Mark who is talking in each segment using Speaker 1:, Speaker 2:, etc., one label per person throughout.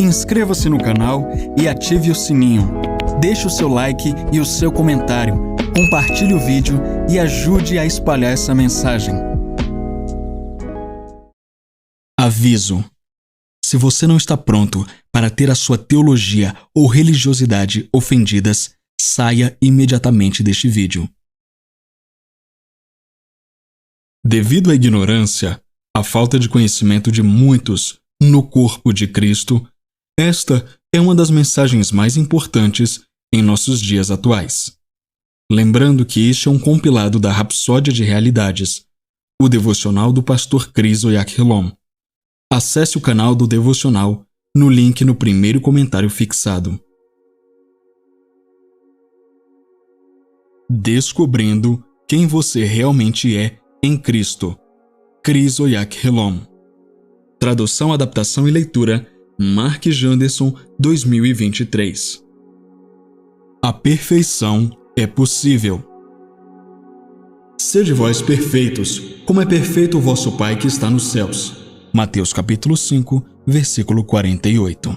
Speaker 1: Inscreva-se no canal e ative o sininho. Deixe o seu like e o seu comentário. Compartilhe o vídeo e ajude a espalhar essa mensagem. Aviso: se você não está pronto para ter a sua teologia ou religiosidade ofendidas, saia imediatamente deste vídeo. Devido à ignorância, à falta de conhecimento de muitos no corpo de Cristo, esta é uma das mensagens mais importantes em nossos dias atuais. Lembrando que este é um compilado da Rapsódia de Realidades, o devocional do pastor Chris Oyakhilon. Acesse o canal do devocional no link no primeiro comentário fixado. Descobrindo quem você realmente é em Cristo. Chris Oyakhilon. Tradução, adaptação e leitura, Mark Janderson, 2023. A perfeição é possível. Sede vós perfeitos, como é perfeito o vosso Pai que está nos céus. Mateus capítulo 5, versículo 48.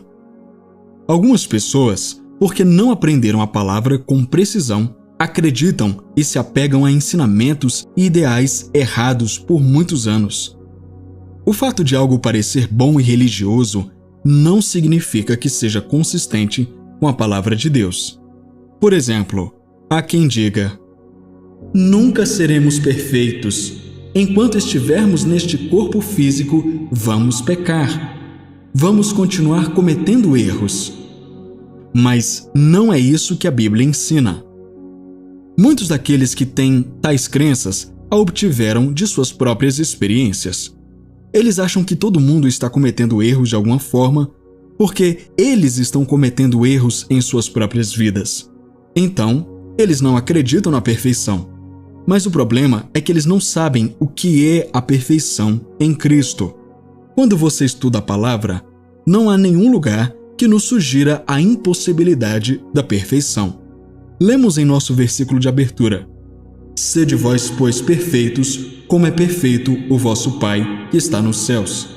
Speaker 1: Algumas pessoas, porque não aprenderam a palavra com precisão, acreditam e se apegam a ensinamentos e ideais errados por muitos anos. O fato de algo parecer bom e religioso não significa que seja consistente com a palavra de Deus. Por exemplo, há quem diga: nunca seremos perfeitos. Enquanto estivermos neste corpo físico, vamos pecar. Vamos continuar cometendo erros. Mas não é isso que a Bíblia ensina. Muitos daqueles que têm tais crenças a obtiveram de suas próprias experiências. Eles acham que todo mundo está cometendo erros de alguma forma, porque eles estão cometendo erros em suas próprias vidas. Então, eles não acreditam na perfeição. Mas o problema é que eles não sabem o que é a perfeição em Cristo. Quando você estuda a palavra, não há nenhum lugar que nos sugira a impossibilidade da perfeição. Lemos em nosso versículo de abertura: sede vós, pois, perfeitos, como é perfeito o vosso Pai que está nos céus.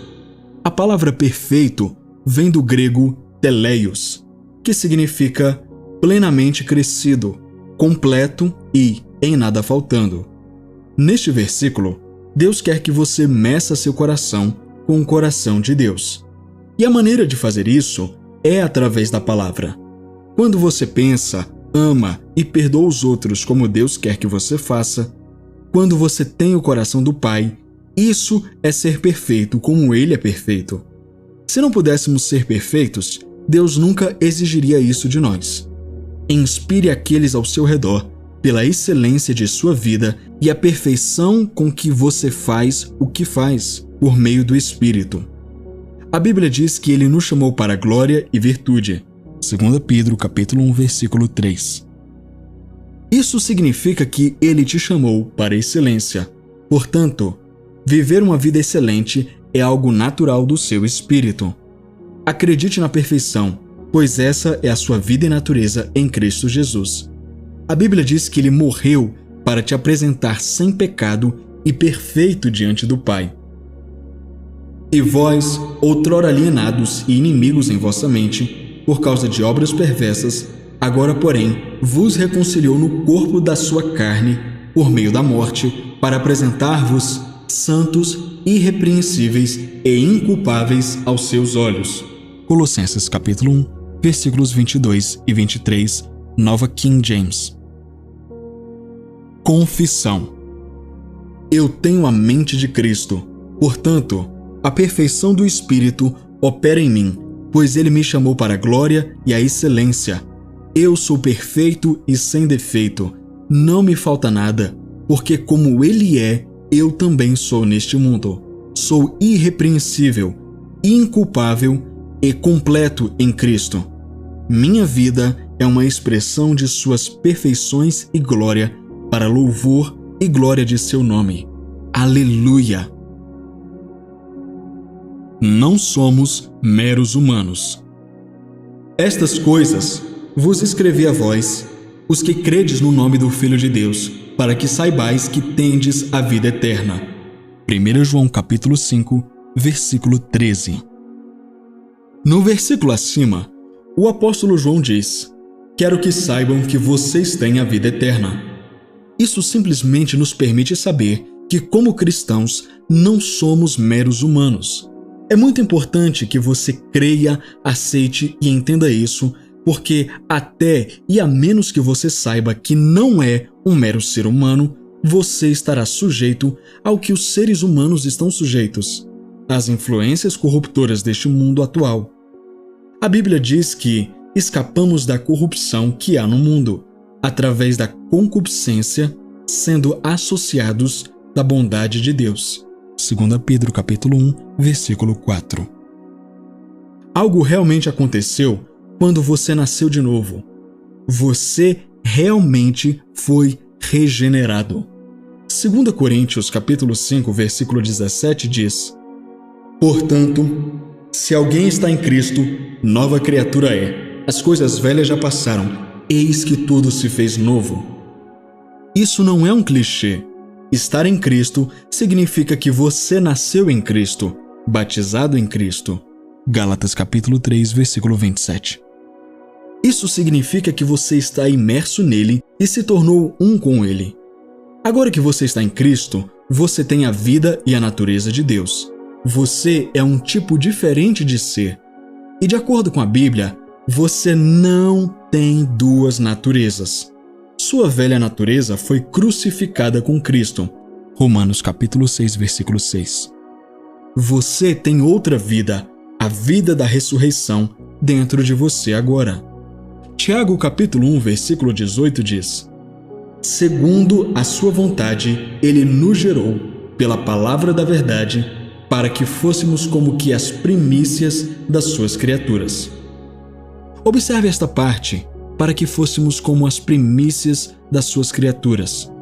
Speaker 1: A palavra perfeito vem do grego teleios, que significa plenamente crescido, completo e em nada faltando. Neste versículo, Deus quer que você meça seu coração com o coração de Deus. E a maneira de fazer isso é através da palavra. Quando você pensa, ama e perdoa os outros como Deus quer que você faça, quando você tem o coração do Pai, isso é ser perfeito como Ele é perfeito. Se não pudéssemos ser perfeitos, Deus nunca exigiria isso de nós. Inspire aqueles ao seu redor pela excelência de sua vida e a perfeição com que você faz o que faz, por meio do Espírito. A Bíblia diz que Ele nos chamou para glória e virtude. 2 Pedro capítulo 1, versículo 3. Isso significa que Ele te chamou para excelência. Portanto, viver uma vida excelente é algo natural do seu espírito. Acredite na perfeição, pois essa é a sua vida e natureza em Cristo Jesus. A Bíblia diz que Ele morreu para te apresentar sem pecado e perfeito diante do Pai. E vós, outrora alienados e inimigos em vossa mente, por causa de obras perversas, agora, porém, vos reconciliou no corpo da sua carne, por meio da morte, para apresentar-vos santos, irrepreensíveis e inculpáveis aos seus olhos. Colossenses capítulo 1, versículos 22 e 23, Nova King James. Confissão. Eu tenho a mente de Cristo, portanto, a perfeição do Espírito opera em mim, pois Ele me chamou para a glória e a excelência. Eu sou perfeito e sem defeito, não me falta nada, porque como Ele é, eu também sou neste mundo. Sou irrepreensível, inculpável e completo em Cristo. Minha vida é uma expressão de suas perfeições e glória, para louvor e glória de seu nome. Aleluia! Não somos meros humanos. Estas coisas vos escrevi a vós, os que credes no nome do Filho de Deus, para que saibais que tendes a vida eterna. 1 João capítulo 5, versículo 13. No versículo acima, o apóstolo João diz: "Quero que saibam que vocês têm a vida eterna." Isso simplesmente nos permite saber que, como cristãos, não somos meros humanos. É muito importante que você creia, aceite e entenda isso, porque até e a menos que você saiba que não é um mero ser humano, você estará sujeito ao que os seres humanos estão sujeitos, às influências corruptoras deste mundo atual. A Bíblia diz que escapamos da corrupção que há no mundo, através da concupiscência, sendo associados da bondade de Deus. 2 Pedro capítulo 1, versículo 4. Algo realmente aconteceu quando você nasceu de novo. Você realmente foi regenerado. 2 Coríntios capítulo 5, versículo 17 diz: "Portanto, se alguém está em Cristo, nova criatura é. As coisas velhas já passaram, eis que tudo se fez novo." Isso não é um clichê. Estar em Cristo significa que você nasceu em Cristo, batizado em Cristo. Gálatas capítulo 3, versículo 27. Isso significa que você está imerso nele e se tornou um com ele. Agora que você está em Cristo, você tem a vida e a natureza de Deus. Você é um tipo diferente de ser. E de acordo com a Bíblia, você não tem duas naturezas. Sua velha natureza foi crucificada com Cristo. Romanos capítulo 6, versículo 6. Você tem outra vida, a vida da ressurreição, dentro de você agora. Tiago capítulo 1, versículo 18 diz: "Segundo a sua vontade, ele nos gerou, pela palavra da verdade, para que fôssemos como que as primícias das suas criaturas." Observe esta parte, para que fôssemos como as primícias das suas criaturas.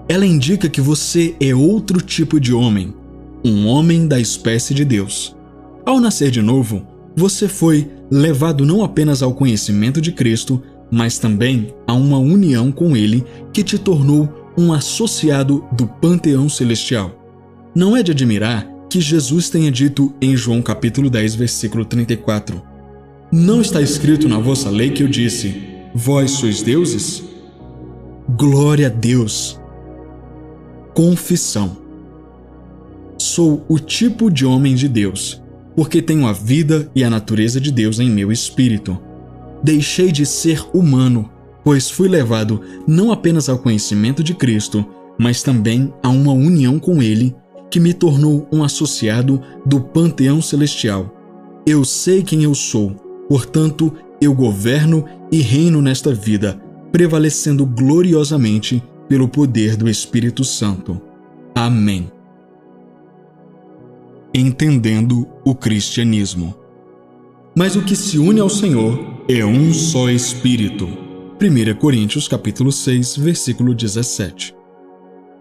Speaker 1: Ela indica que você é outro tipo de homem, um homem da espécie de Deus. Ao nascer de novo, você foi levado não apenas ao conhecimento de Cristo, mas também a uma união com Ele que te tornou um associado do panteão celestial. Não é de admirar que Jesus tenha dito em João capítulo 10, versículo 34: "Não está escrito na vossa lei que eu disse: vós sois deuses?" Glória a Deus! Confissão. Sou o tipo de homem de Deus, porque tenho a vida e a natureza de Deus em meu espírito. Deixei de ser humano, pois fui levado não apenas ao conhecimento de Cristo, mas também a uma união com Ele, que me tornou um associado do panteão celestial. Eu sei quem eu sou, portanto, eu governo e reino nesta vida, prevalecendo gloriosamente pelo poder do Espírito Santo. Amém. Entendendo o cristianismo. Mas o que se une ao Senhor é um só Espírito. 1 Coríntios capítulo 6, versículo 17.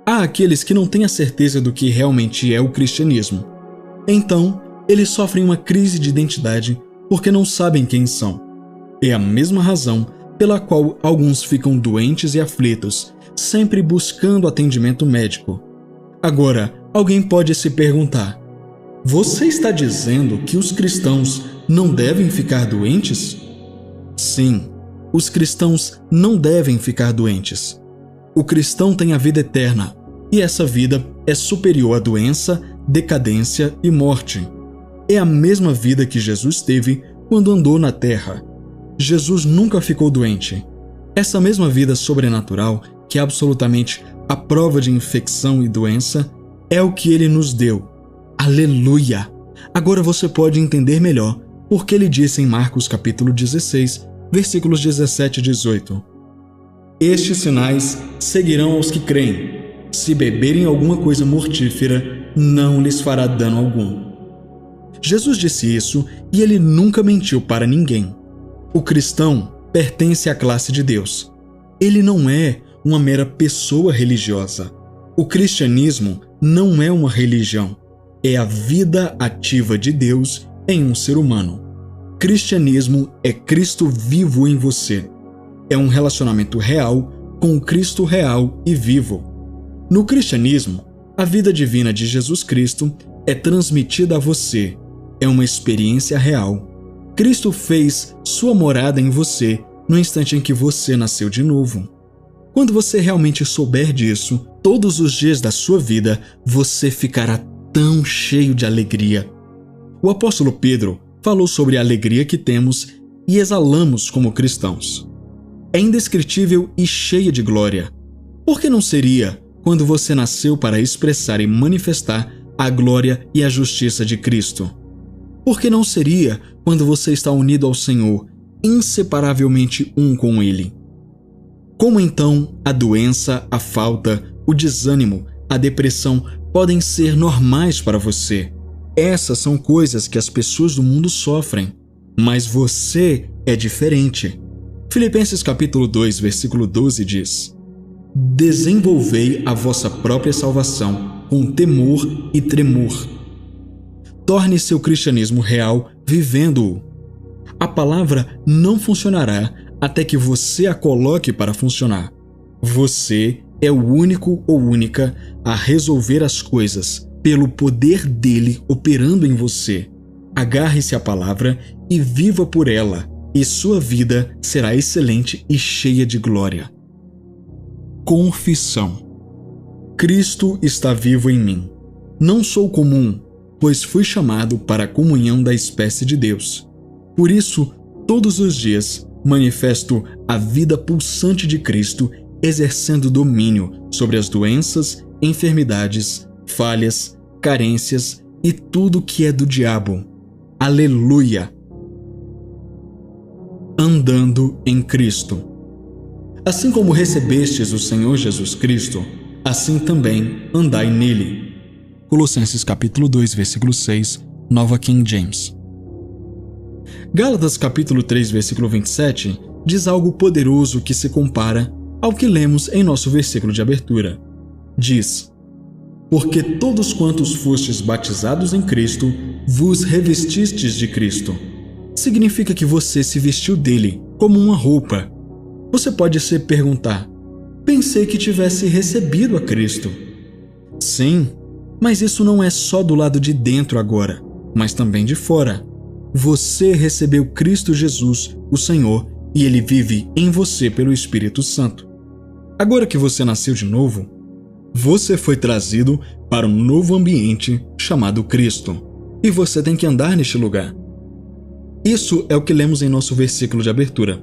Speaker 1: Há aqueles que não têm a certeza do que realmente é o cristianismo. Então, eles sofrem uma crise de identidade porque não sabem quem são. É a mesma razão pela qual alguns ficam doentes e aflitos, sempre buscando atendimento médico. Agora, alguém pode se perguntar: você está dizendo que os cristãos não devem ficar doentes? Sim, os cristãos não devem ficar doentes. O cristão tem a vida eterna, e essa vida é superior à doença, decadência e morte. É a mesma vida que Jesus teve quando andou na terra. Jesus nunca ficou doente. Essa mesma vida sobrenatural, que é absolutamente a prova de infecção e doença, é o que ele nos deu. Aleluia! Agora você pode entender melhor porque ele disse em Marcos capítulo 16, versículos 17 e 18: "Estes sinais seguirão aos que creem. Se beberem alguma coisa mortífera, não lhes fará dano algum." Jesus disse isso e ele nunca mentiu para ninguém. O cristão pertence à classe de Deus. Ele não é uma mera pessoa religiosa. O cristianismo não é uma religião. É a vida ativa de Deus em um ser humano. Cristianismo é Cristo vivo em você. É um relacionamento real com o Cristo real e vivo. No cristianismo, a vida divina de Jesus Cristo é transmitida a você. É uma experiência real. Cristo fez sua morada em você no instante em que você nasceu de novo. Quando você realmente souber disso, todos os dias da sua vida, você ficará tão cheio de alegria. O apóstolo Pedro falou sobre a alegria que temos e exalamos como cristãos. É indescritível e cheia de glória. Por que não seria quando você nasceu para expressar e manifestar a glória e a justiça de Cristo? Por que não seria quando você está unido ao Senhor, inseparavelmente um com Ele? Como então a doença, a falta, o desânimo, a depressão podem ser normais para você? Essas são coisas que as pessoas do mundo sofrem, mas você é diferente. Filipenses capítulo 2, versículo 12 diz: desenvolvei a vossa própria salvação com temor e tremor. Torne seu cristianismo real vivendo-o. A palavra não funcionará até que você a coloque para funcionar. Você é o único ou única a resolver as coisas pelo poder dele operando em você. Agarre-se à palavra e viva por ela, e sua vida será excelente e cheia de glória. Confissão. Cristo está vivo em mim. Não sou comum, pois fui chamado para a comunhão da espécie de Deus. Por isso, todos os dias, manifesto a vida pulsante de Cristo, exercendo domínio sobre as doenças, enfermidades, falhas, carências e tudo que é do diabo. Aleluia! Andando em Cristo. Assim como recebestes o Senhor Jesus Cristo, assim também andai nele. Colossenses capítulo 2, versículo 6, Nova King James. Gálatas capítulo 3, versículo 27, diz algo poderoso que se compara ao que lemos em nosso versículo de abertura. Diz: porque todos quantos fostes batizados em Cristo, vos revestistes de Cristo. Significa que você se vestiu dele, como uma roupa. Você pode se perguntar: pensei que tivesse recebido a Cristo. Sim, mas isso não é só do lado de dentro agora, mas também de fora. Você recebeu Cristo Jesus, o Senhor, e Ele vive em você pelo Espírito Santo. Agora que você nasceu de novo, você foi trazido para um novo ambiente chamado Cristo, e você tem que andar neste lugar. Isso é o que lemos em nosso versículo de abertura.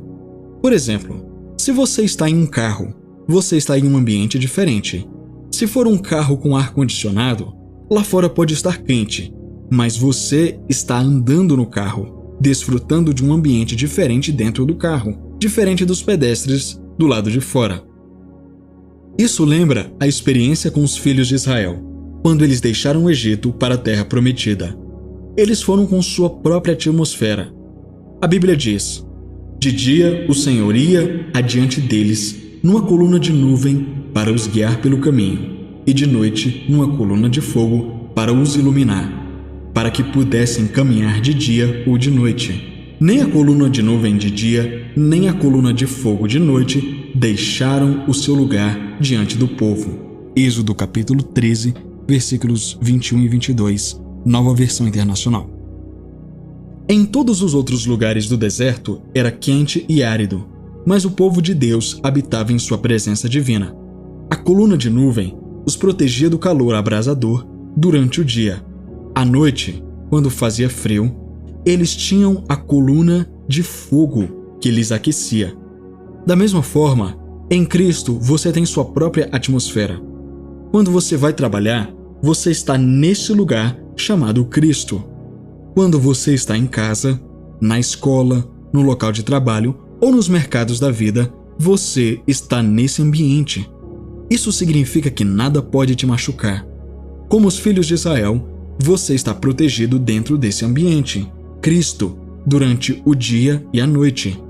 Speaker 1: Por exemplo, se você está em um carro, você está em um ambiente diferente. Se for um carro com ar-condicionado, lá fora pode estar quente, mas você está andando no carro, desfrutando de um ambiente diferente dentro do carro, diferente dos pedestres do lado de fora. Isso lembra a experiência com os filhos de Israel, quando eles deixaram o Egito para a Terra Prometida. Eles foram com sua própria atmosfera. A Bíblia diz: de dia o Senhor ia adiante deles numa coluna de nuvem para os guiar pelo caminho, e de noite numa coluna de fogo para os iluminar, para que pudessem caminhar de dia ou de noite. Nem a coluna de nuvem de dia, nem a coluna de fogo de noite deixaram o seu lugar diante do povo. Êxodo capítulo 13, versículos 21 e 22, Nova Versão Internacional. Em todos os outros lugares do deserto era quente e árido, mas o povo de Deus habitava em sua presença divina. A coluna de nuvem os protegia do calor abrasador durante o dia. À noite, quando fazia frio, eles tinham a coluna de fogo que lhes aquecia. Da mesma forma, em Cristo você tem sua própria atmosfera. Quando você vai trabalhar, você está neste lugar chamado Cristo. Quando você está em casa, na escola, no local de trabalho ou nos mercados da vida, você está nesse ambiente. Isso significa que nada pode te machucar. Como os filhos de Israel, você está protegido dentro desse ambiente, Cristo, durante o dia e a noite.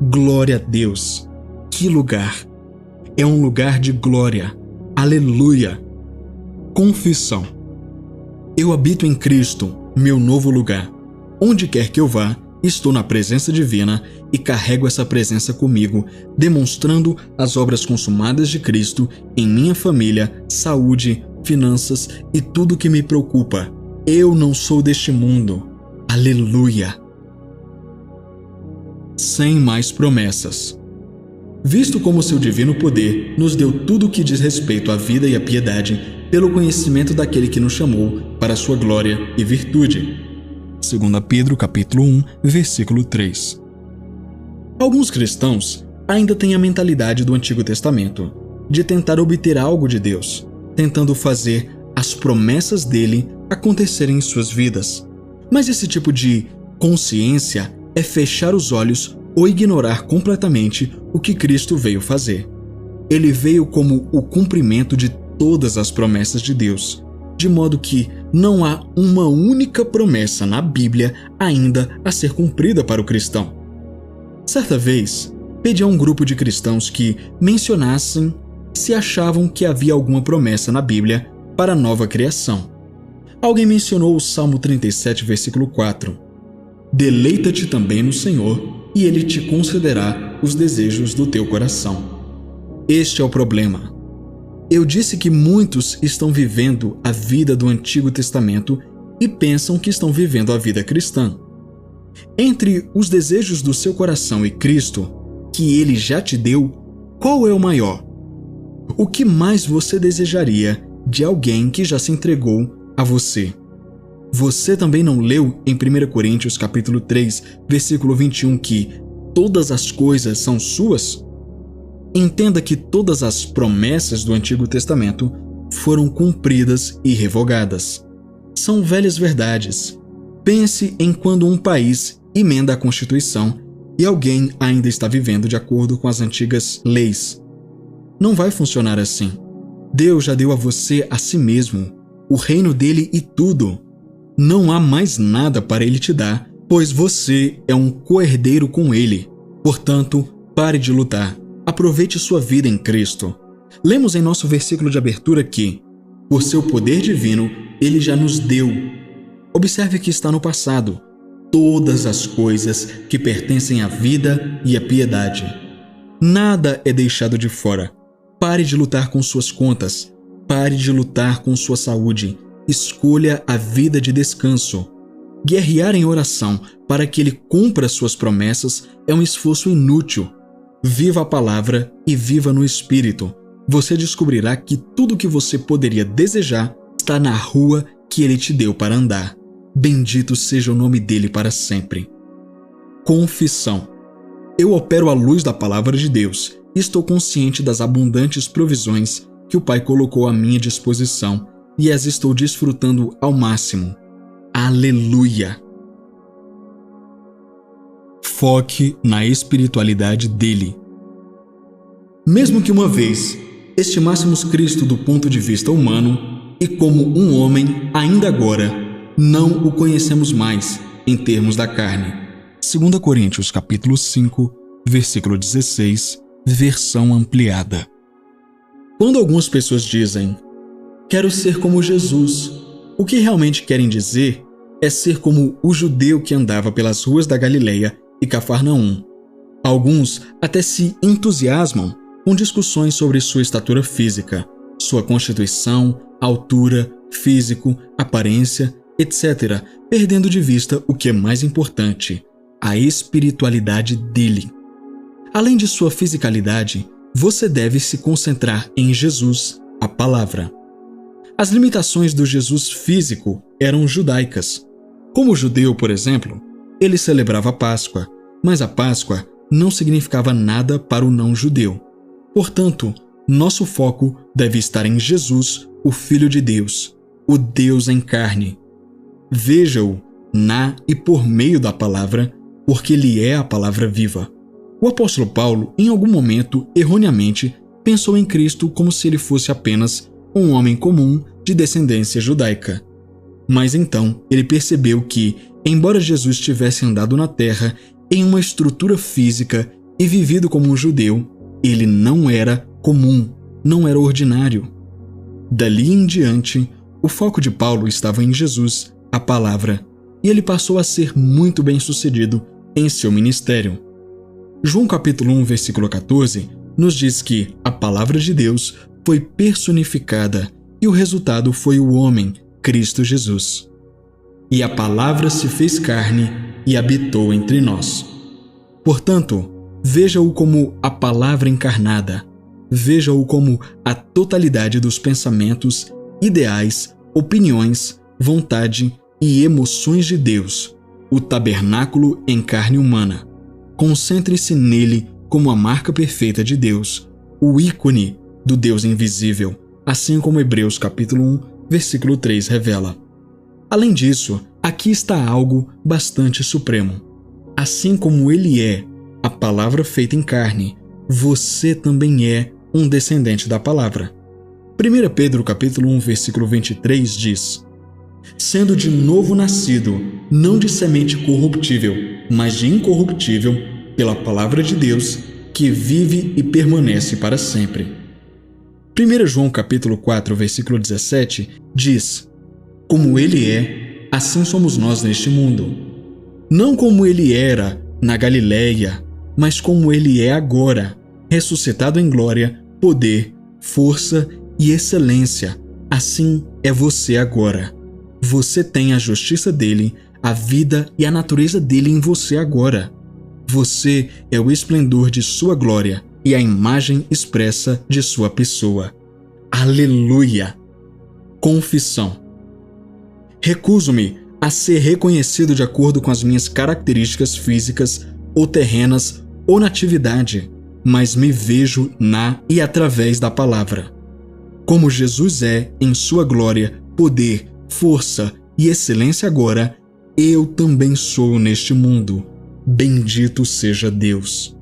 Speaker 1: Glória a Deus! Que lugar! É um lugar de glória. Aleluia! Confissão. Eu habito em Cristo, meu novo lugar. Onde quer que eu vá, estou na presença divina e carrego essa presença comigo, demonstrando as obras consumadas de Cristo em minha família, saúde, finanças e tudo que me preocupa. Eu não sou deste mundo. Aleluia! sem mais promessas. Visto como seu divino poder nos deu tudo o que diz respeito à vida e à piedade, pelo conhecimento daquele que nos chamou para sua glória e virtude. 2 Pedro capítulo 1, versículo 3. Alguns cristãos ainda têm a mentalidade do Antigo Testamento, de tentar obter algo de Deus, tentando fazer as promessas dele acontecerem em suas vidas. Mas esse tipo de consciência é fechar os olhos ou ignorar completamente o que Cristo veio fazer. Ele veio como o cumprimento de todas as promessas de Deus, de modo que não há uma única promessa na Bíblia ainda a ser cumprida para o cristão. Certa vez, pedi a um grupo de cristãos que mencionassem se achavam que havia alguma promessa na Bíblia para a nova criação. Alguém mencionou o Salmo 37, versículo 4. Deleita-te também no Senhor, e Ele te concederá os desejos do teu coração. Este é o problema. Eu disse que muitos estão vivendo a vida do Antigo Testamento e pensam que estão vivendo a vida cristã. Entre os desejos do seu coração e Cristo, que Ele já te deu, qual é o maior? O que mais você desejaria de alguém que já se entregou a você? Você também não leu em 1 Coríntios capítulo 3, versículo 21 que todas as coisas são suas? Entenda que todas as promessas do Antigo Testamento foram cumpridas e revogadas. São velhas verdades. Pense em quando um país emenda a Constituição e alguém ainda está vivendo de acordo com as antigas leis. Não vai funcionar assim. Deus já deu a você a si mesmo, o reino dele e tudo. Não há mais nada para ele te dar, pois você é um co-herdeiro com ele. Portanto, pare de lutar. Aproveite sua vida em Cristo. Lemos em nosso versículo de abertura que, por seu poder divino, ele já nos deu. Observe que está no passado. Todas as coisas que pertencem à vida e à piedade. Nada é deixado de fora. Pare de lutar com suas contas. Pare de lutar com sua saúde. Escolha a vida de descanso. Guerrear em oração para que Ele cumpra suas promessas é um esforço inútil. Viva a palavra e viva no Espírito. Você descobrirá que tudo o que você poderia desejar está na rua que Ele te deu para andar. Bendito seja o nome dele para sempre. Confissão. Eu opero à luz da palavra de Deus e estou consciente das abundantes provisões que o Pai colocou à minha disposição e as estou desfrutando ao máximo. Aleluia! Foque na espiritualidade dele. Mesmo que uma vez estimássemos Cristo do ponto de vista humano e como um homem, ainda agora não o conhecemos mais em termos da carne. 2 Coríntios capítulo 5, versículo 16, versão ampliada. Quando algumas pessoas dizem, quero ser como Jesus, o que realmente querem dizer é ser como o judeu que andava pelas ruas da Galileia e Cafarnaum. Alguns até se entusiasmam com discussões sobre sua estatura física, sua constituição, altura, físico, aparência, etc., perdendo de vista o que é mais importante, a espiritualidade dele. Além de sua fisicalidade, você deve se concentrar em Jesus, a palavra. As limitações do Jesus físico eram judaicas. Como judeu, por exemplo, ele celebrava a Páscoa, mas a Páscoa não significava nada para o não-judeu. Portanto, nosso foco deve estar em Jesus, o Filho de Deus, o Deus em carne. Veja-o na e por meio da palavra, porque ele é a palavra viva. O apóstolo Paulo, em algum momento, erroneamente, pensou em Cristo como se ele fosse apenas um homem comum de descendência judaica. Mas então ele percebeu que, embora Jesus tivesse andado na terra em uma estrutura física e vivido como um judeu, ele não era comum, não era ordinário. Dali em diante, o foco de Paulo estava em Jesus, a palavra, e ele passou a ser muito bem-sucedido em seu ministério. João capítulo 1, versículo 14, nos diz que a palavra de Deus foi personificada e o resultado foi o homem, Cristo Jesus. E a palavra se fez carne e habitou entre nós. Portanto, veja-o como a palavra encarnada. Veja-o como a totalidade dos pensamentos, ideais, opiniões, vontade e emoções de Deus, o tabernáculo em carne humana. Concentre-se nele como a marca perfeita de Deus, o ícone do Deus invisível, assim como Hebreus capítulo 1, versículo 3 revela. Além disso, aqui está algo bastante supremo. Assim como ele é a palavra feita em carne, você também é um descendente da palavra. 1 Pedro capítulo 1, versículo 23 diz: sendo de novo nascido, não de semente corruptível, mas de incorruptível, pela palavra de Deus, que vive e permanece para sempre. 1 João capítulo 4, versículo 17 diz: como ele é, assim somos nós neste mundo. Não como ele era na Galileia, mas como ele é agora, ressuscitado em glória, poder, força e excelência. Assim é você agora. Você tem a justiça dele, a vida e a natureza dele em você agora. Você é o esplendor de sua glória e a imagem expressa de sua pessoa. Aleluia! Confissão. Recuso-me a ser reconhecido de acordo com as minhas características físicas ou terrenas ou natividade, mas me vejo na e através da palavra. Como Jesus é em sua glória, poder, força e excelência agora, eu também sou neste mundo. Bendito seja Deus.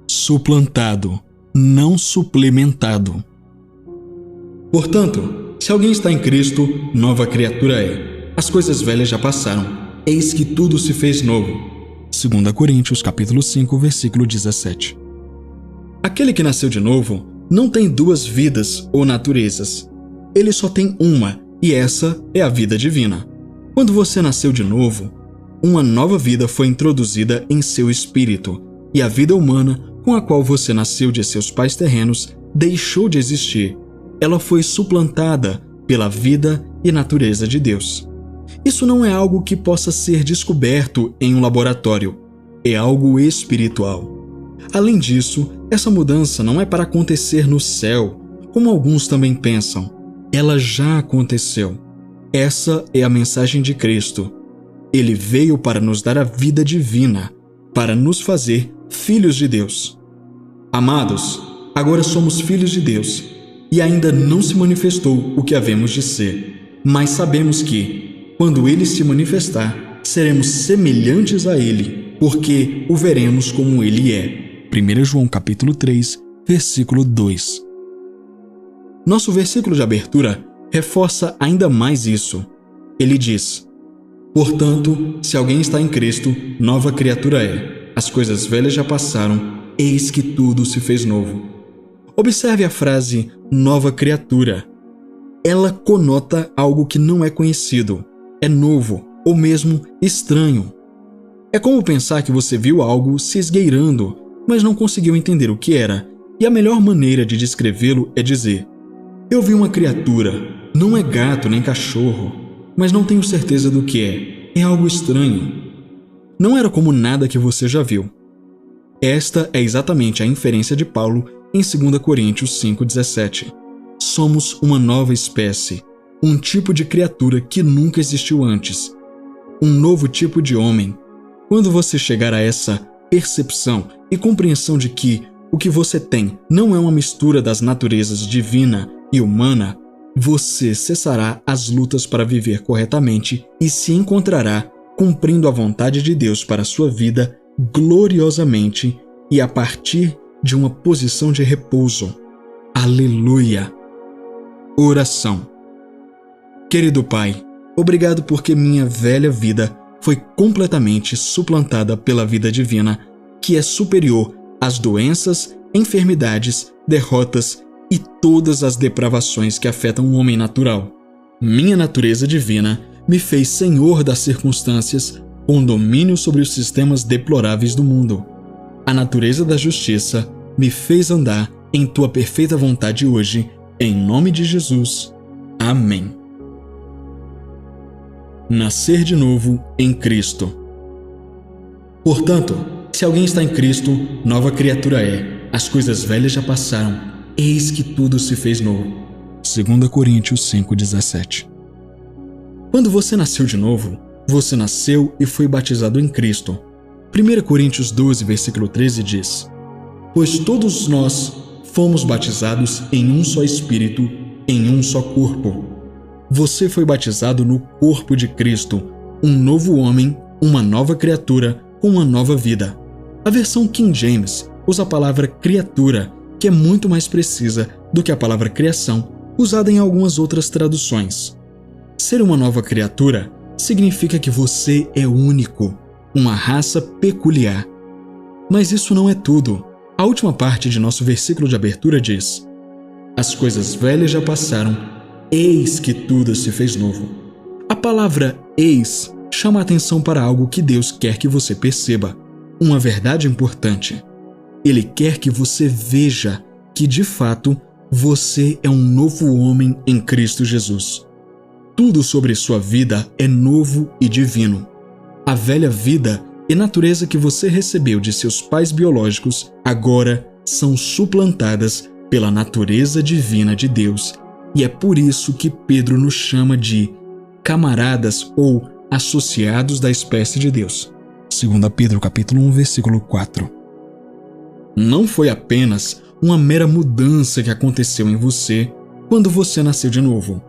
Speaker 1: Suplantado, não suplementado. Portanto, se alguém está em Cristo, nova criatura é. As coisas velhas já passaram, eis que tudo se fez novo. 2 Coríntios capítulo 5, versículo 17. Aquele que nasceu de novo não tem duas vidas ou naturezas. Ele só tem uma, e essa é a vida divina. Quando você nasceu de novo, uma nova vida foi introduzida em seu espírito, e a vida humana com a qual você nasceu de seus pais terrenos deixou de existir. Ela foi suplantada pela vida e natureza de Deus. Isso não é algo que possa ser descoberto em um laboratório, é algo espiritual. Além disso, essa mudança não é para acontecer no céu, como alguns também pensam. Ela já aconteceu. Essa é a mensagem de Cristo. Ele veio para nos dar a vida divina, para nos fazer filhos de Deus. Amados, agora somos filhos de Deus, e ainda não se manifestou o que havemos de ser, mas sabemos que, quando ele se manifestar, seremos semelhantes a ele, porque o veremos como ele é. 1 João capítulo 3, versículo 2. Nosso versículo de abertura reforça ainda mais isso. Ele diz: portanto, se alguém está em Cristo, nova criatura é. As coisas velhas já passaram, eis que tudo se fez novo. Observe a frase nova criatura. Ela conota algo que não é conhecido, é novo ou mesmo estranho. É como pensar que você viu algo se esgueirando, mas não conseguiu entender o que era, e a melhor maneira de descrevê-lo é dizer: eu vi uma criatura, não é gato nem cachorro, mas não tenho certeza do que é algo estranho. Não era como nada que você já viu. Esta é exatamente a inferência de Paulo em 2 Coríntios 5,17. Somos uma nova espécie, um tipo de criatura que nunca existiu antes, um novo tipo de homem. Quando você chegar a essa percepção e compreensão de que o que você tem não é uma mistura das naturezas divina e humana, você cessará as lutas para viver corretamente e se encontrará cumprindo a vontade de Deus para a sua vida gloriosamente e a partir de uma posição de repouso. Aleluia! Oração. Querido Pai, obrigado porque minha velha vida foi completamente suplantada pela vida divina, que é superior às doenças, enfermidades, derrotas e todas as depravações que afetam o homem natural. Minha natureza divina me fez senhor das circunstâncias, com domínio sobre os sistemas deploráveis do mundo. A natureza da justiça me fez andar em tua perfeita vontade hoje, em nome de Jesus. Amém. Nascer de novo em Cristo. Portanto, se alguém está em Cristo, nova criatura é. As coisas velhas já passaram, eis que tudo se fez novo. 2 Coríntios 5,17. Quando você nasceu de novo, você nasceu e foi batizado em Cristo. 1 Coríntios 12, versículo 13 diz: Pois todos nós fomos batizados em um só Espírito, em um só corpo. Você foi batizado no corpo de Cristo, um novo homem, uma nova criatura com uma nova vida. A versão King James usa a palavra criatura, que é muito mais precisa do que a palavra criação, usada em algumas outras traduções. Ser uma nova criatura significa que você é único, uma raça peculiar. Mas isso não é tudo. A última parte de nosso versículo de abertura diz: As coisas velhas já passaram, eis que tudo se fez novo. A palavra eis chama a atenção para algo que Deus quer que você perceba, uma verdade importante. Ele quer que você veja que, de fato, você é um novo homem em Cristo Jesus. Tudo sobre sua vida é novo e divino. A velha vida e natureza que você recebeu de seus pais biológicos agora são suplantadas pela natureza divina de Deus, e é por isso que Pedro nos chama de camaradas ou associados da espécie de Deus. 2 Pedro capítulo 1, versículo 4. Não foi apenas uma mera mudança que aconteceu em você quando você nasceu de novo.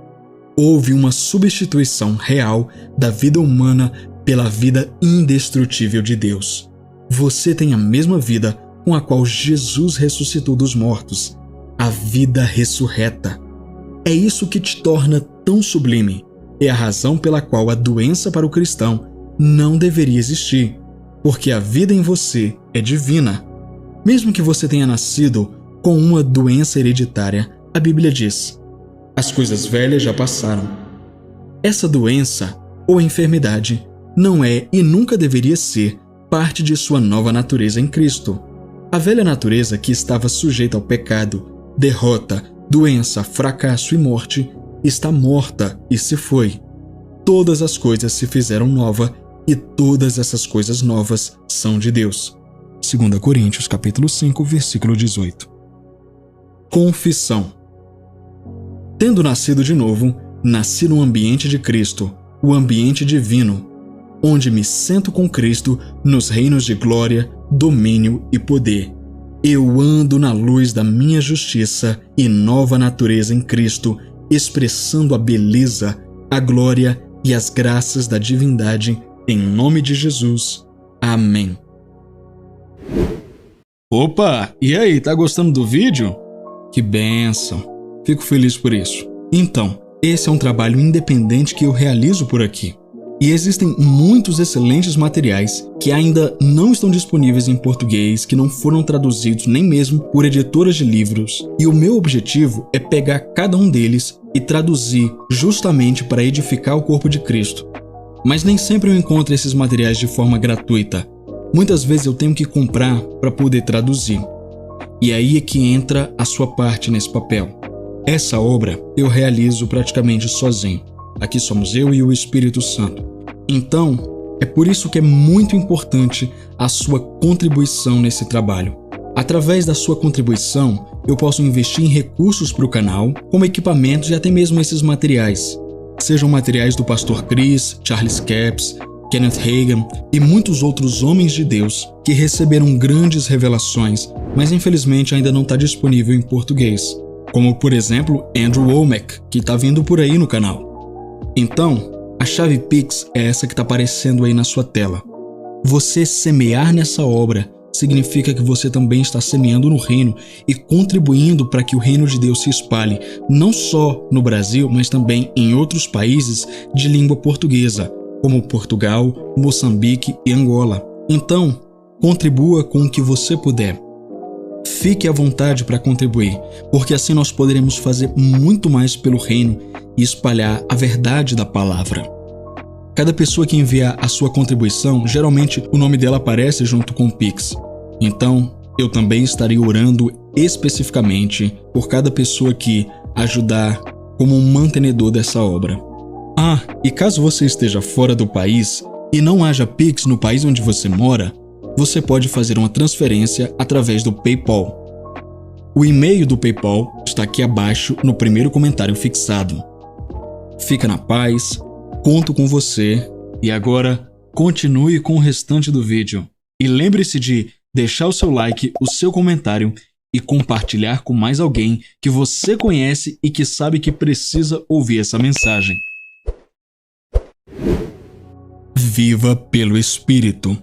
Speaker 1: Houve uma substituição real da vida humana pela vida indestrutível de Deus. Você tem a mesma vida com a qual Jesus ressuscitou dos mortos, a vida ressurreta. É isso que te torna tão sublime. É a razão pela qual a doença para o cristão não deveria existir, porque a vida em você é divina. Mesmo que você tenha nascido com uma doença hereditária, a Bíblia diz: As coisas velhas já passaram. Essa doença ou enfermidade não é e nunca deveria ser parte de sua nova natureza em Cristo. A velha natureza que estava sujeita ao pecado, derrota, doença, fracasso e morte está morta e se foi. Todas as coisas se fizeram novas e todas essas coisas novas são de Deus. 2 Coríntios capítulo 5, versículo 18. Confissão. Tendo nascido de novo, nasci no ambiente de Cristo, o ambiente divino, onde me sento com Cristo nos reinos de glória, domínio e poder. Eu ando na luz da minha justiça e nova natureza em Cristo, expressando a beleza, a glória e as graças da divindade, em nome de Jesus. Amém. Opa, e aí, tá gostando do vídeo? Que bênção! Fico feliz por isso. Então, esse é um trabalho independente que eu realizo por aqui. E existem muitos excelentes materiais que ainda não estão disponíveis em português, que não foram traduzidos nem mesmo por editoras de livros. E o meu objetivo é pegar cada um deles e traduzir justamente para edificar o corpo de Cristo. Mas nem sempre eu encontro esses materiais de forma gratuita. Muitas vezes eu tenho que comprar para poder traduzir. E aí é que entra a sua parte nesse papel. Essa obra eu realizo praticamente sozinho. Aqui somos eu e o Espírito Santo. Então, é por isso que é muito importante a sua contribuição nesse trabalho. Através da sua contribuição, eu posso investir em recursos para o canal, como equipamentos e até mesmo esses materiais. Sejam materiais do pastor Chris, Charles Capps, Kenneth Hagin e muitos outros homens de Deus que receberam grandes revelações, mas infelizmente ainda não está disponível em português. Como, por exemplo, Andrew Wommack, que está vindo por aí no canal. Então, a chave Pix é essa que está aparecendo aí na sua tela. Você semear nessa obra significa que você também está semeando no reino e contribuindo para que o reino de Deus se espalhe, não só no Brasil, mas também em outros países de língua portuguesa, como Portugal, Moçambique e Angola. Então, contribua com o que você puder. Fique à vontade para contribuir, porque assim nós poderemos fazer muito mais pelo reino e espalhar a verdade da palavra. Cada pessoa que enviar a sua contribuição, geralmente o nome dela aparece junto com o Pix. Então, eu também estarei orando especificamente por cada pessoa que ajudar como um mantenedor dessa obra. E caso você esteja fora do país e não haja Pix no país onde você mora, você pode fazer uma transferência através do PayPal. O e-mail do PayPal está aqui abaixo no primeiro comentário fixado. Fica na paz, conto com você e agora continue com o restante do vídeo. E lembre-se de deixar o seu like, o seu comentário e compartilhar com mais alguém que você conhece e que sabe que precisa ouvir essa mensagem. Viva pelo Espírito.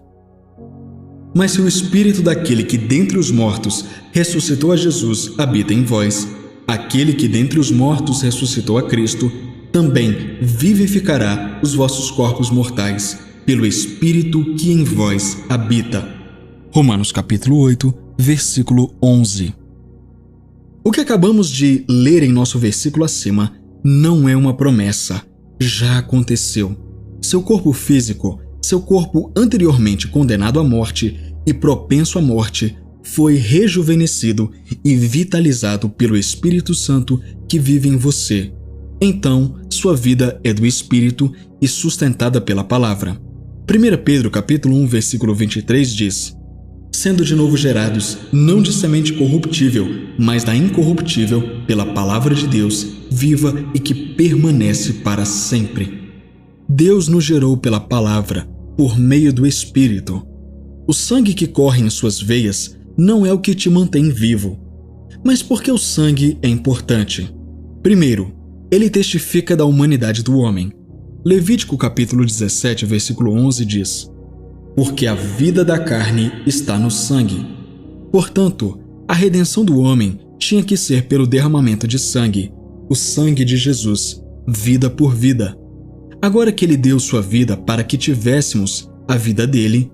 Speaker 1: Mas se o Espírito daquele que dentre os mortos ressuscitou a Jesus habita em vós, aquele que dentre os mortos ressuscitou a Cristo, também vivificará os vossos corpos mortais, pelo Espírito que em vós habita. Romanos capítulo 8, versículo 11. O que acabamos de ler em nosso versículo acima não é uma promessa, já aconteceu. Seu corpo físico, seu corpo anteriormente condenado à morte e propenso à morte, foi rejuvenescido e vitalizado pelo Espírito Santo que vive em você. Então, sua vida é do Espírito e sustentada pela palavra. 1 Pedro capítulo 1, versículo 23 diz: sendo de novo gerados, não de semente corruptível, mas da incorruptível, pela palavra de Deus, viva e que permanece para sempre. Deus nos gerou pela palavra, por meio do Espírito. O sangue que corre em suas veias não é o que te mantém vivo. Mas por que o sangue é importante? Primeiro, ele testifica da humanidade do homem. Levítico capítulo 17, versículo 11 diz: porque a vida da carne está no sangue. Portanto, a redenção do homem tinha que ser pelo derramamento de sangue, o sangue de Jesus, vida por vida. Agora que ele deu sua vida para que tivéssemos a vida dele,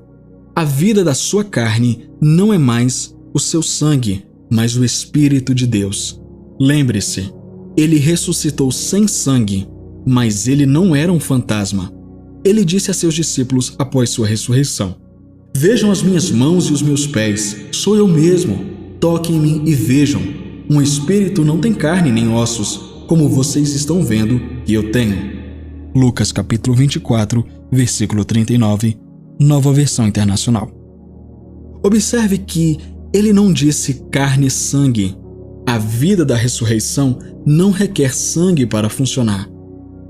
Speaker 1: a vida da sua carne não é mais o seu sangue, mas o Espírito de Deus. Lembre-se, ele ressuscitou sem sangue, mas ele não era um fantasma. Ele disse a seus discípulos após sua ressurreição: vejam as minhas mãos e os meus pés, sou eu mesmo. Toquem em mim e vejam. Um espírito não tem carne nem ossos, como vocês estão vendo que eu tenho. Lucas capítulo 24, versículo 39, Nova Versão Internacional. Observe que ele não disse carne e sangue. A vida da ressurreição não requer sangue para funcionar.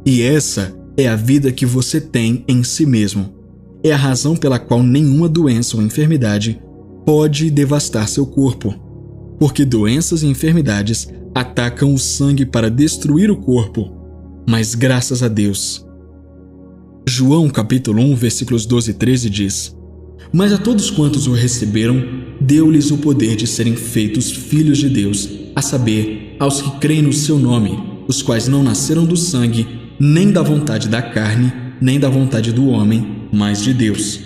Speaker 1: E essa é a vida que você tem em si mesmo. É a razão pela qual nenhuma doença ou enfermidade pode devastar seu corpo. Porque doenças e enfermidades atacam o sangue para destruir o corpo. Mas graças a Deus. João capítulo 1, versículos 12 e 13 diz: mas a todos quantos o receberam, deu-lhes o poder de serem feitos filhos de Deus, a saber, aos que creem no seu nome, os quais não nasceram do sangue, nem da vontade da carne, nem da vontade do homem, mas de Deus.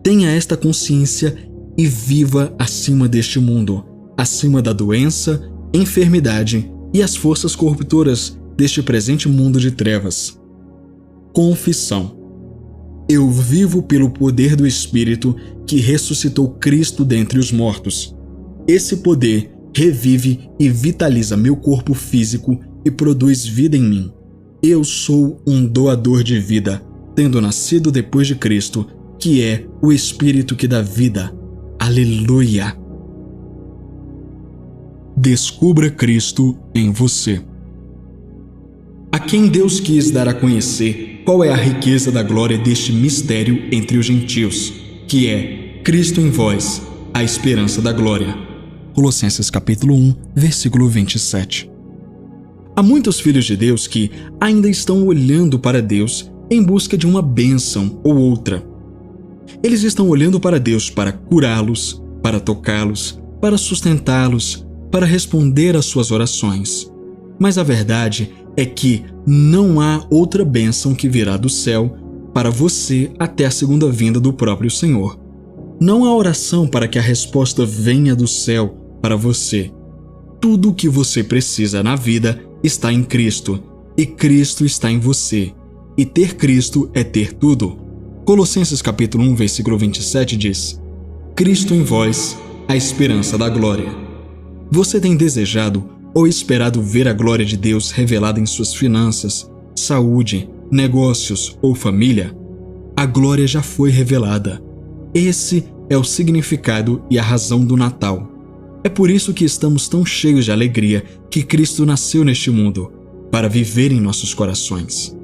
Speaker 1: Tenha esta consciência e viva acima deste mundo, acima da doença, enfermidade e as forças corruptoras deste presente mundo de trevas. Confissão. Eu vivo pelo poder do Espírito que ressuscitou Cristo dentre os mortos. Esse poder revive e vitaliza meu corpo físico e produz vida em mim. Eu sou um doador de vida, tendo nascido depois de Cristo, que é o Espírito que dá vida. Aleluia! Descubra Cristo em você. A quem Deus quis dar a conhecer qual é a riqueza da glória deste mistério entre os gentios, que é Cristo em vós, a esperança da glória. Colossenses capítulo 1, versículo 27. Há muitos filhos de Deus que ainda estão olhando para Deus em busca de uma bênção ou outra. Eles estão olhando para Deus para curá-los, para tocá-los, para sustentá-los, para responder às suas orações. Mas a verdade é que não há outra bênção que virá do céu para você até a segunda vinda do próprio Senhor. Não há oração para que a resposta venha do céu para você. Tudo o que você precisa na vida está em Cristo, e Cristo está em você. E ter Cristo é ter tudo. Colossenses capítulo 1, versículo 27 diz: Cristo em vós, a esperança da glória. Você tem desejado ou esperado ver a glória de Deus revelada em suas finanças, saúde, negócios ou família? A glória já foi revelada. Esse é o significado e a razão do Natal. É por isso que estamos tão cheios de alegria que Cristo nasceu neste mundo, para viver em nossos corações.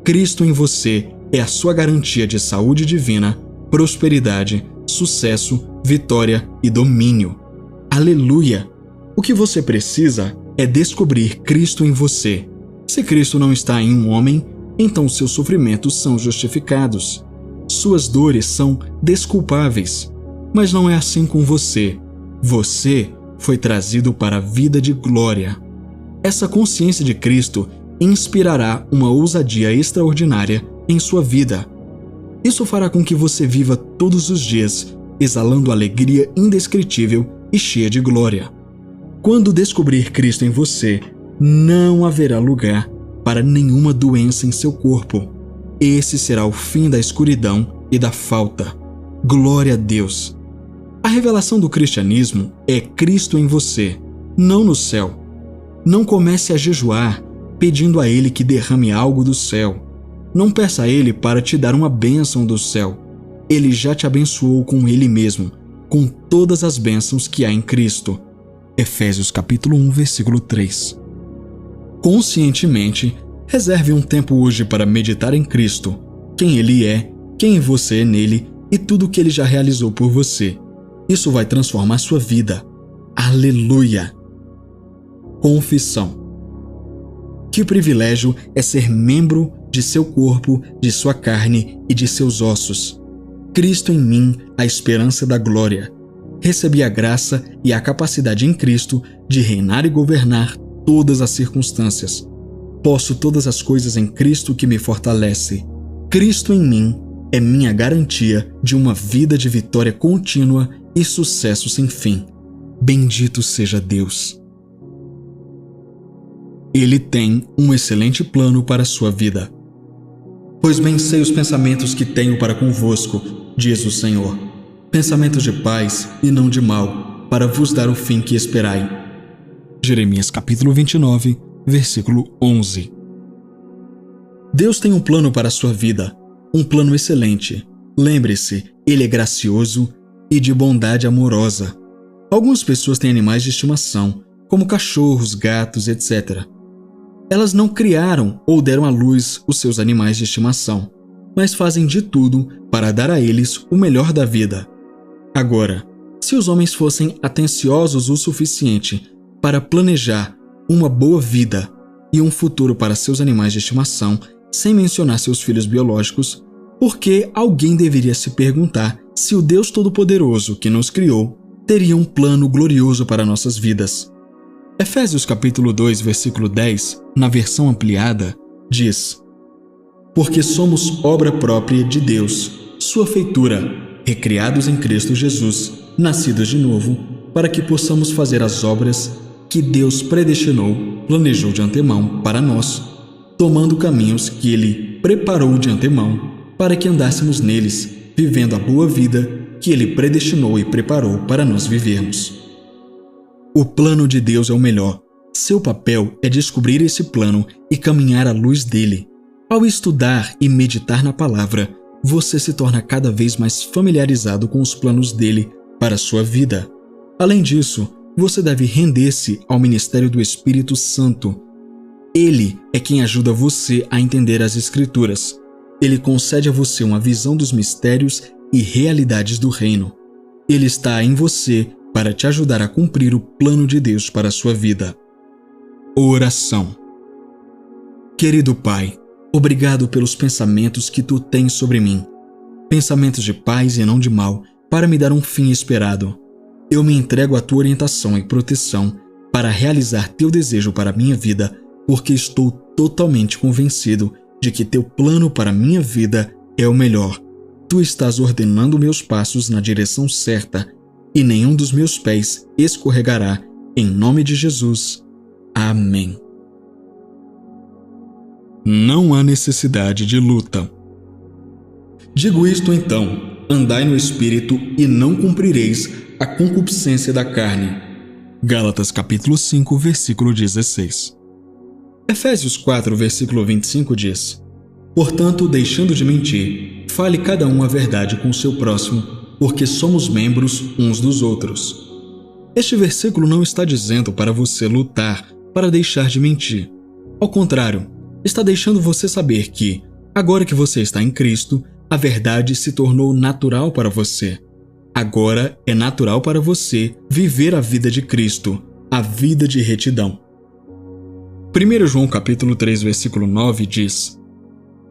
Speaker 1: Cristo em você é a sua garantia de saúde divina, prosperidade, sucesso, vitória e domínio. Aleluia! O que você precisa é descobrir Cristo em você. Se Cristo não está em um homem, então seus sofrimentos são justificados. Suas dores são desculpáveis. Mas não é assim com você. Você foi trazido para a vida de glória. Essa consciência de Cristo inspirará uma ousadia extraordinária em sua vida. Isso fará com que você viva todos os dias, exalando alegria indescritível e cheia de glória. Quando descobrir Cristo em você, não haverá lugar para nenhuma doença em seu corpo. Esse será o fim da escuridão e da falta. Glória a Deus! A revelação do cristianismo é Cristo em você, não no céu. Não comece a jejuar pedindo a Ele que derrame algo do céu. Não peça a Ele para te dar uma bênção do céu. Ele já te abençoou com Ele mesmo, com todas as bênçãos que há em Cristo. Efésios capítulo 1, versículo 3. Conscientemente, reserve um tempo hoje para meditar em Cristo, quem Ele é, quem você é nele e tudo o que Ele já realizou por você. Isso vai transformar sua vida. Aleluia! Confissão. Que privilégio é ser membro de seu corpo, de sua carne e de seus ossos. Cristo em mim, a esperança da glória. Recebi a graça e a capacidade em Cristo de reinar e governar todas as circunstâncias. Posso todas as coisas em Cristo que me fortalece. Cristo em mim é minha garantia de uma vida de vitória contínua e sucesso sem fim. Bendito seja Deus. Ele tem um excelente plano para a sua vida. Pois bem sei os pensamentos que tenho para convosco, diz o Senhor. Pensamentos de paz e não de mal, para vos dar o fim que esperai. Jeremias capítulo 29, versículo 11. Deus tem um plano para a sua vida, um plano excelente. Lembre-se, Ele é gracioso e de bondade amorosa. Algumas pessoas têm animais de estimação, como cachorros, gatos, etc. Elas não criaram ou deram à luz os seus animais de estimação, mas fazem de tudo para dar a eles o melhor da vida. Agora, se os homens fossem atenciosos o suficiente para planejar uma boa vida e um futuro para seus animais de estimação, sem mencionar seus filhos biológicos, por que alguém deveria se perguntar se o Deus Todo-Poderoso que nos criou teria um plano glorioso para nossas vidas? Efésios capítulo 2, versículo 10, na versão ampliada, diz: Porque somos obra própria de Deus, sua feitura, recriados em Cristo Jesus, nascidos de novo, para que possamos fazer as obras que Deus predestinou, planejou de antemão para nós, tomando caminhos que Ele preparou de antemão, para que andássemos neles, vivendo a boa vida que Ele predestinou e preparou para nós vivermos. O plano de Deus é o melhor. Seu papel é descobrir esse plano e caminhar à luz dele. Ao estudar e meditar na palavra, você se torna cada vez mais familiarizado com os planos dele para a sua vida. Além disso, você deve render-se ao ministério do Espírito Santo. Ele é quem ajuda você a entender as Escrituras. Ele concede a você uma visão dos mistérios e realidades do reino. Ele está em você para te ajudar a cumprir o plano de Deus para a sua vida. Oração. Querido Pai, obrigado pelos pensamentos que Tu tens sobre mim. Pensamentos de paz e não de mal, para me dar um fim esperado. Eu me entrego à Tua orientação e proteção para realizar Teu desejo para a minha vida, porque estou totalmente convencido de que Teu plano para a minha vida é o melhor. Tu estás ordenando meus passos na direção certa e nenhum dos meus pés escorregará, em nome de Jesus. Amém. Não há necessidade de luta. Digo isto então, andai no Espírito e não cumprireis a concupiscência da carne. Gálatas capítulo 5, versículo 16. Efésios 4, versículo 25 diz: Portanto, deixando de mentir, fale cada um a verdade com o seu próximo, porque somos membros uns dos outros. Este versículo não está dizendo para você lutar para deixar de mentir. Ao contrário, está deixando você saber que, agora que você está em Cristo, a verdade se tornou natural para você. Agora é natural para você viver a vida de Cristo, a vida de retidão. 1 João capítulo 3, versículo 9 diz: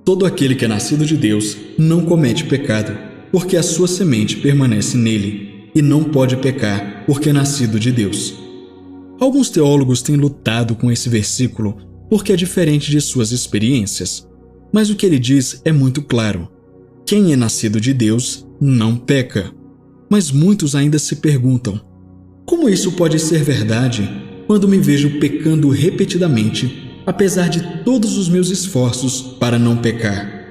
Speaker 1: todo aquele que é nascido de Deus não comete pecado, porque a sua semente permanece nele, e não pode pecar, porque é nascido de Deus. Alguns teólogos têm lutado com esse versículo porque é diferente de suas experiências, mas o que ele diz é muito claro. Quem é nascido de Deus não peca. Mas muitos ainda se perguntam: como isso pode ser verdade quando me vejo pecando repetidamente, apesar de todos os meus esforços para não pecar?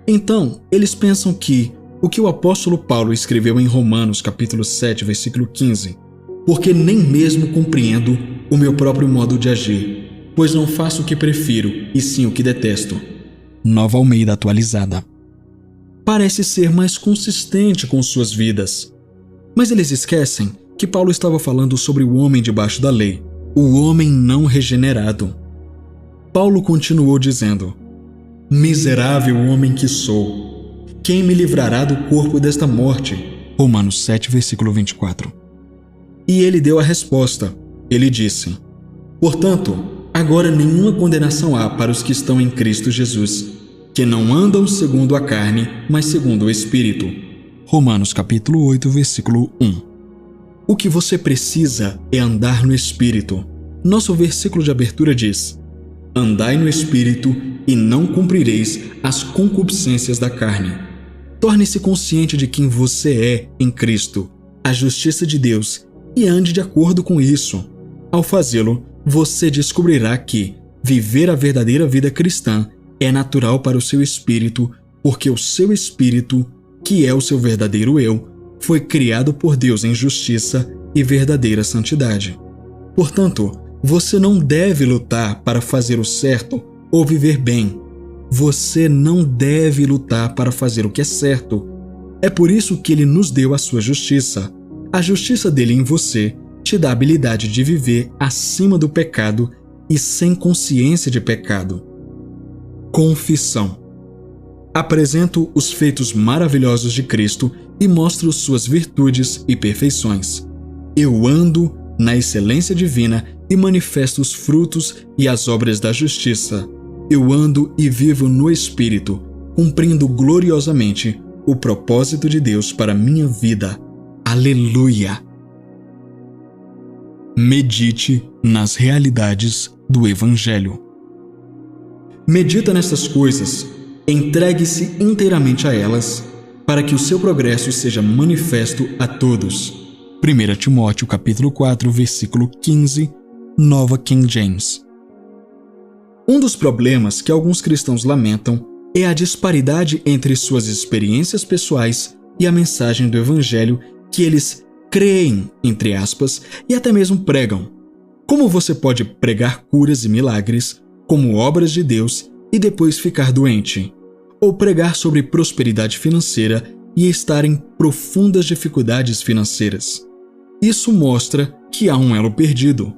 Speaker 1: Então, eles pensam que o que o apóstolo Paulo escreveu em Romanos capítulo 7, versículo 15, porque nem mesmo compreendo o meu próprio modo de agir, pois não faço o que prefiro, e sim o que detesto. Nova Almeida atualizada. Parece ser mais consistente com suas vidas. Mas eles esquecem que Paulo estava falando sobre o homem debaixo da lei, o homem não regenerado. Paulo continuou dizendo: miserável homem que sou, quem me livrará do corpo desta morte? Romanos 7, versículo 24. E ele deu a resposta. Ele disse: portanto, agora nenhuma condenação há para os que estão em Cristo Jesus, que não andam segundo a carne, mas segundo o Espírito. Romanos capítulo 8, versículo 1. O que você precisa é andar no Espírito. Nosso versículo de abertura diz: andai no Espírito e não cumprireis as concupiscências da carne. Torne-se consciente de quem você é em Cristo, a justiça de Deus, e ande de acordo com isso. Ao fazê-lo, você descobrirá que viver a verdadeira vida cristã é natural para o seu espírito, porque o seu espírito, que é o seu verdadeiro eu, foi criado por Deus em justiça e verdadeira santidade. Portanto, você não deve lutar para fazer o certo ou viver bem. Você não deve lutar para fazer o que é certo. É por isso que ele nos deu a sua justiça. A justiça dele em você te dá a habilidade de viver acima do pecado e sem consciência de pecado. Confissão. Apresento os feitos maravilhosos de Cristo e mostro suas virtudes e perfeições. Eu ando na excelência divina e manifesto os frutos e as obras da justiça. Eu ando e vivo no Espírito, cumprindo gloriosamente o propósito de Deus para minha vida. Aleluia! Medite nas realidades do Evangelho. Medita nessas coisas. Entregue-se inteiramente a elas, para que o seu progresso seja manifesto a todos. 1 Timóteo capítulo 4, versículo 15, Nova King James. Um dos problemas que alguns cristãos lamentam é a disparidade entre suas experiências pessoais e a mensagem do Evangelho que eles creem, entre aspas, e até mesmo pregam. Como você pode pregar curas e milagres, como obras de Deus, e depois ficar doente? Ou pregar sobre prosperidade financeira e estar em profundas dificuldades financeiras? Isso mostra que há um elo perdido.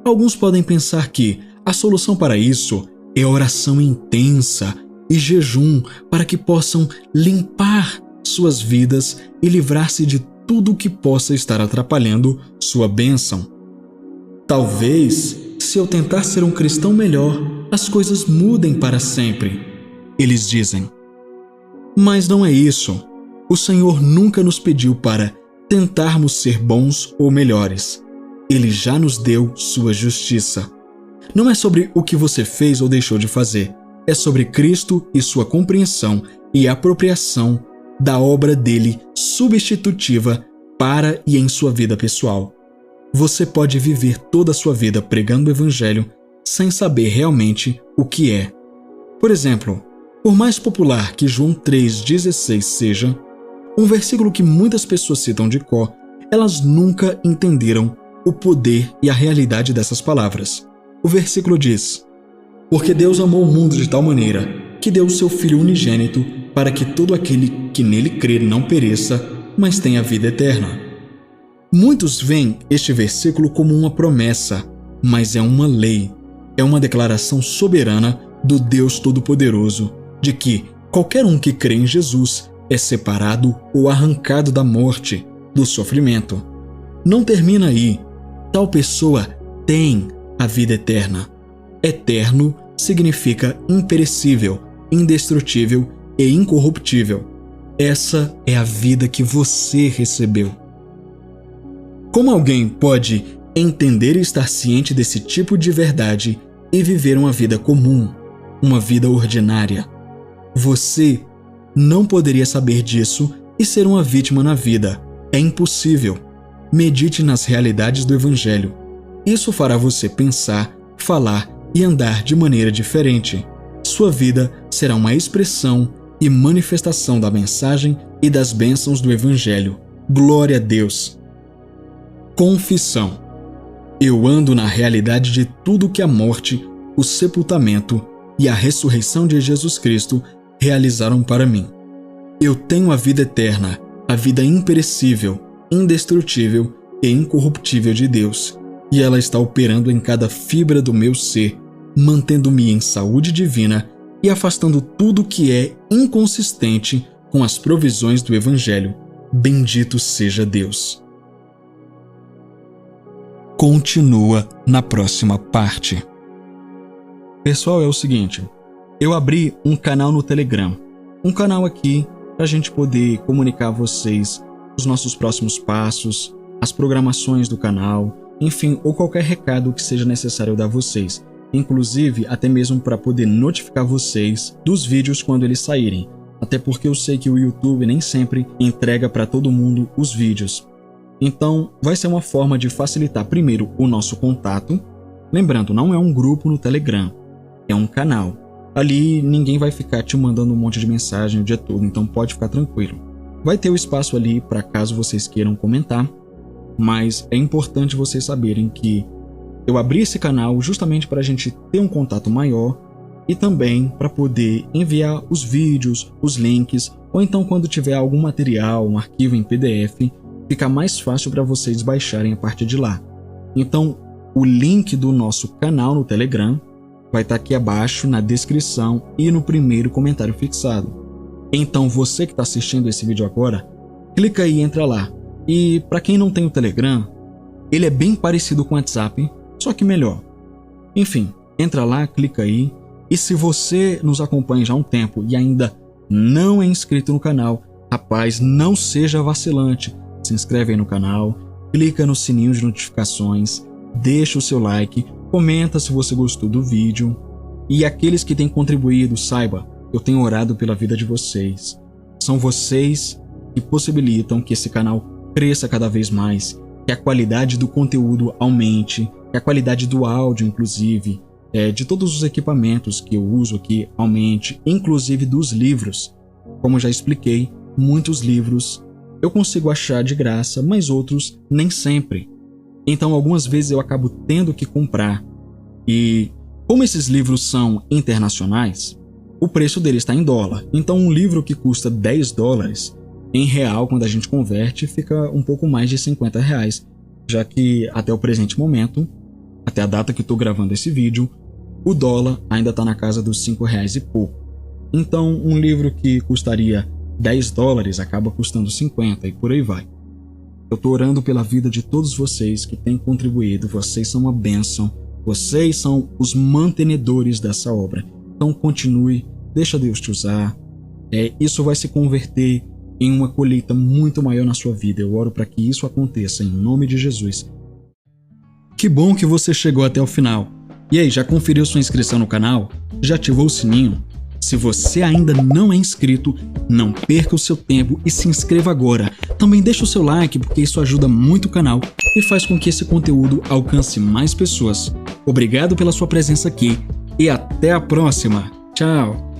Speaker 1: Alguns podem pensar que a solução para isso é oração intensa e jejum para que possam limpar suas vidas e livrar-se de tudo o que possa estar atrapalhando sua bênção. Talvez, se eu tentar ser um cristão melhor, as coisas mudem para sempre, eles dizem. Mas não é isso. O Senhor nunca nos pediu para tentarmos ser bons ou melhores. Ele já nos deu sua justiça. Não é sobre o que você fez ou deixou de fazer. É sobre Cristo e sua compreensão e apropriação da obra dele substitutiva para e em sua vida pessoal. Você pode viver toda a sua vida pregando o Evangelho sem saber realmente o que é. Por exemplo, por mais popular que João 3,16 seja, um versículo que muitas pessoas citam de cor, elas nunca entenderam o poder e a realidade dessas palavras. O versículo diz: porque Deus amou o mundo de tal maneira que deu o seu Filho unigênito para que todo aquele que nele crer não pereça, mas têm a vida eterna. Muitos veem este versículo como uma promessa, mas é uma lei. É uma declaração soberana do Deus Todo-Poderoso de que qualquer um que crê em Jesus é separado ou arrancado da morte, do sofrimento. Não termina aí. Tal pessoa tem a vida eterna. Eterno significa imperecível, indestrutível e incorruptível. Essa é a vida que você recebeu. Como alguém pode entender e estar ciente desse tipo de verdade e viver uma vida comum, uma vida ordinária? Você não poderia saber disso e ser uma vítima na vida. É impossível. Medite nas realidades do Evangelho. Isso fará você pensar, falar e andar de maneira diferente. Sua vida será uma expressão e manifestação da mensagem e das bênçãos do Evangelho. Glória a Deus! Confissão. Eu ando na realidade de tudo que a morte, o sepultamento e a ressurreição de Jesus Cristo realizaram para mim. Eu tenho a vida eterna, a vida imperecível, indestrutível e incorruptível de Deus, e ela está operando em cada fibra do meu ser, mantendo-me em saúde divina e afastando tudo que é inconsistente com as provisões do Evangelho. Bendito seja Deus. Continua na próxima parte. Pessoal, é o seguinte, eu abri um canal no Telegram, um canal aqui para a gente poder comunicar a vocês os nossos próximos passos, as programações do canal, enfim, ou qualquer recado que seja necessário dar a vocês, inclusive até mesmo para poder notificar vocês dos vídeos quando eles saírem, até porque eu sei que o YouTube nem sempre entrega para todo mundo os vídeos. Então, vai ser uma forma de facilitar primeiro o nosso contato. Lembrando, não é um grupo no Telegram, é um canal. Ali ninguém vai ficar te mandando um monte de mensagem o dia todo, então pode ficar tranquilo. Vai ter o espaço ali para caso vocês queiram comentar, mas é importante vocês saberem que eu abri esse canal justamente para a gente ter um contato maior e também para poder enviar os vídeos, os links, ou então quando tiver algum material, um arquivo em PDF, fica mais fácil para vocês baixarem a partir de lá. Então, o link do nosso canal no Telegram vai estar aqui abaixo na descrição e no primeiro comentário fixado. Então, você que está assistindo esse vídeo agora, clica aí e entra lá. E para quem não tem o Telegram, ele é bem parecido com o WhatsApp, só que melhor. Enfim, entra lá, clica aí. E se você nos acompanha já há um tempo e ainda não é inscrito no canal, rapaz, não seja vacilante. Se inscreve aí no canal, clica no sininho de notificações, deixa o seu like, comenta se você gostou do vídeo. E aqueles que têm contribuído, saiba, eu tenho orado pela vida de vocês. São vocês que possibilitam que esse canal cresça cada vez mais, que a qualidade do conteúdo aumente, que a qualidade do áudio, inclusive, de todos os equipamentos que eu uso aqui aumente, inclusive dos livros. Como já expliquei, muitos livros eu consigo achar de graça, mas outros nem sempre. Então, algumas vezes eu acabo tendo que comprar. E como esses livros são internacionais, o preço deles está em dólar. Então, um livro que custa $10, em real, quando a gente converte, fica um pouco mais de R$50, já que até o presente momento, até a data que estou gravando esse vídeo, o dólar ainda está na casa dos R$5 e pouco. Então, um livro que custaria $10 acaba custando 50 e por aí vai. Eu estou orando pela vida de todos vocês que têm contribuído. Vocês são uma bênção. Vocês são os mantenedores dessa obra. Então continue, deixa Deus te usar. Isso vai se converter em uma colheita muito maior na sua vida. Eu oro para que isso aconteça em nome de Jesus. Que bom que você chegou até o final. E aí, já conferiu sua inscrição no canal? Já ativou o sininho? Se você ainda não é inscrito, não perca o seu tempo e se inscreva agora. Também deixa o seu like, porque isso ajuda muito o canal e faz com que esse conteúdo alcance mais pessoas. Obrigado pela sua presença aqui e até a próxima. Tchau!